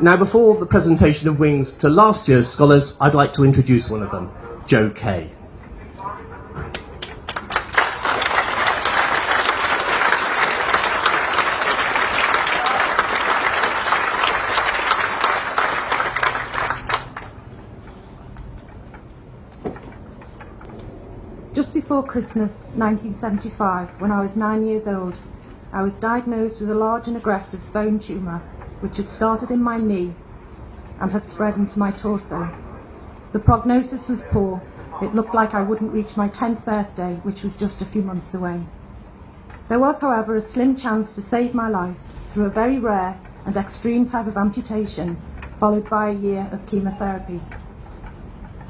Now, before the presentation of wings to last year's scholars, I'd like to introduce one of them, Joe Kay. Just before Christmas 1975, when I was 9 years old, I was diagnosed with a large and aggressive bone tumour which had started in my knee and had spread into my torso. The prognosis was poor. It looked like I wouldn't reach my 10th birthday, which was just a few months away. There was, however, a slim chance to save my life through a very rare and extreme type of amputation, followed by a year of chemotherapy.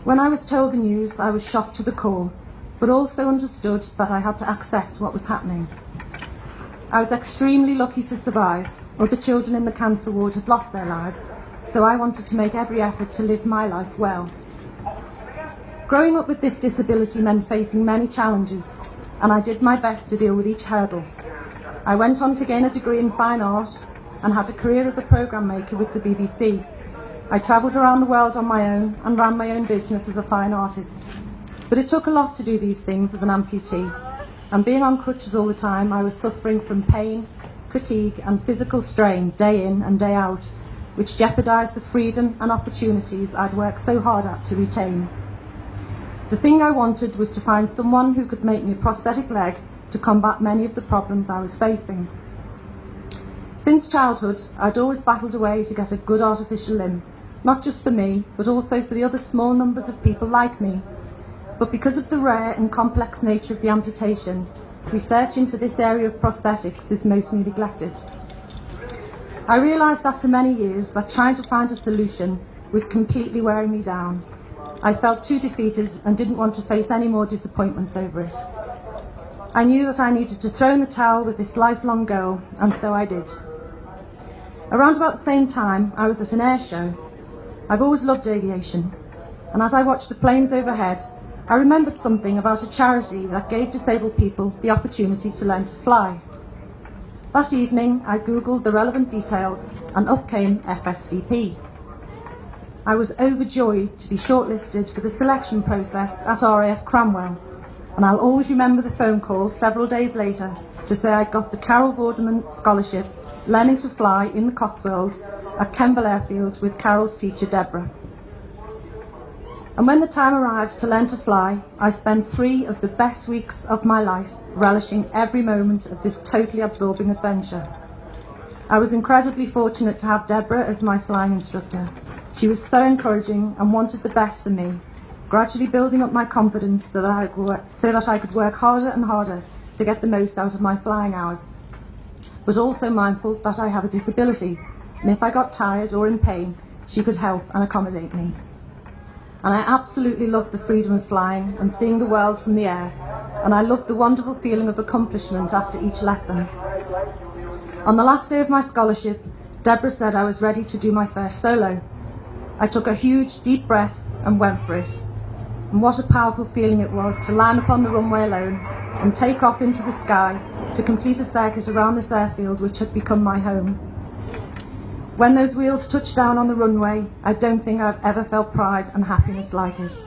When I was told the news, I was shocked to the core, but also understood that I had to accept what was happening. I was extremely lucky to survive. Other children in the cancer ward had lost their lives, so I wanted to make every effort to live my life well. Growing up with this disability meant facing many challenges, and I did my best to deal with each hurdle. I went on to gain a degree in fine art and had a career as a programme maker with the BBC. I travelled around the world on my own and ran my own business as a fine artist. But it took a lot to do these things as an amputee, and being on crutches all the time, I was suffering from pain, fatigue and physical strain day in and day out, which jeopardised the freedom and opportunities I'd worked so hard at to retain. The thing I wanted was to find someone who could make me a prosthetic leg to combat many of the problems I was facing. Since childhood, I'd always battled away to get a good artificial limb, not just for me, but also for the other small numbers of people like me. But because of the rare and complex nature of the amputation, research into this area of prosthetics is mostly neglected. I realised after many years that trying to find a solution was completely wearing me down. I felt too defeated and didn't want to face any more disappointments over it. I knew that I needed to throw in the towel with this lifelong goal, and so I did. Around about the same time, I was at an air show. I've always loved aviation, and as I watched the planes overhead, I remembered something about a charity that gave disabled people the opportunity to learn to fly. That evening, I googled the relevant details and up came FSDP. I was overjoyed to be shortlisted for the selection process at RAF Cranwell, and I'll always remember the phone call several days later to say I got the Carol Vorderman Scholarship, learning to fly in the Cotswold at Kemble Airfield with Carol's teacher Deborah. And when the time arrived to learn to fly, I spent 3 of the best weeks of my life relishing every moment of this totally absorbing adventure. I was incredibly fortunate to have Deborah as my flying instructor. She was so encouraging and wanted the best for me, gradually building up my confidence so that I could work harder and harder to get the most out of my flying hours, but also mindful that I have a disability, and if I got tired or in pain, she could help and accommodate me. And I absolutely loved the freedom of flying and seeing the world from the air, and I loved the wonderful feeling of accomplishment after each lesson. On the last day of my scholarship, Deborah said I was ready to do my first solo. I took a huge, deep breath and went for it. And what a powerful feeling it was to land upon the runway alone and take off into the sky to complete a circuit around this airfield which had become my home. When those wheels touched down on the runway, I don't think I've ever felt pride and happiness like it.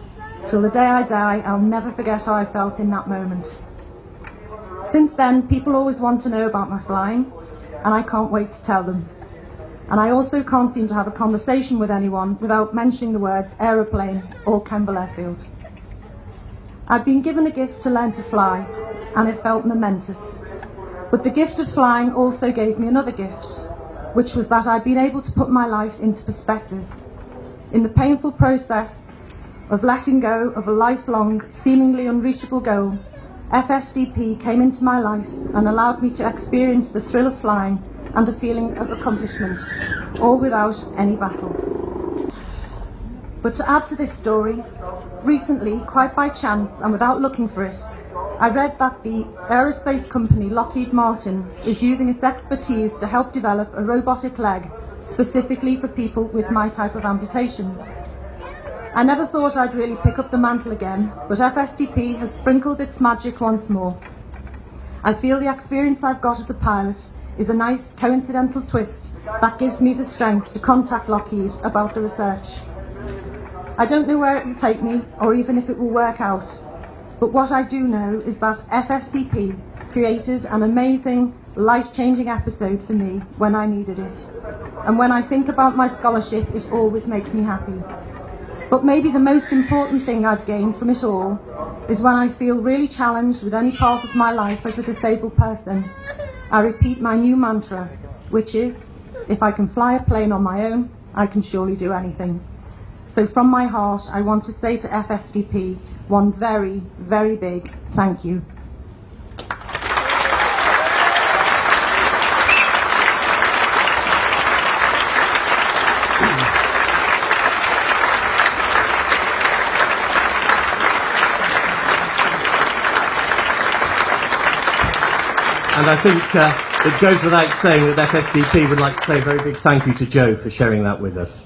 Till the day I die, I'll never forget how I felt in that moment. Since then, people always want to know about my flying, and I can't wait to tell them. And I also can't seem to have a conversation with anyone without mentioning the words aeroplane or Kemble Airfield. I'd been given a gift to learn to fly, and it felt momentous. But the gift of flying also gave me another gift, which was that I'd been able to put my life into perspective. In the painful process of letting go of a lifelong, seemingly unreachable goal, FSDP came into my life and allowed me to experience the thrill of flying and a feeling of accomplishment, all without any battle. But to add to this story, recently, quite by chance and without looking for it, I read that the aerospace company Lockheed Martin is using its expertise to help develop a robotic leg specifically for people with my type of amputation. I never thought I'd really pick up the mantle again, but FSDP has sprinkled its magic once more. I feel the experience I've got as a pilot is a nice coincidental twist that gives me the strength to contact Lockheed about the research. I don't know where it will take me, or even if it will work out, but what I do know is that FSDP created an amazing, life-changing episode for me when I needed it. And when I think about my scholarship, it always makes me happy. But maybe the most important thing I've gained from it all is when I feel really challenged with any part of my life as a disabled person, I repeat my new mantra, which is, if I can fly a plane on my own, I can surely do anything. So from my heart, I want to say to FSDP one very, very big thank you. And I think it goes without saying that FSDP would like to say a very big thank you to Joe for sharing that with us.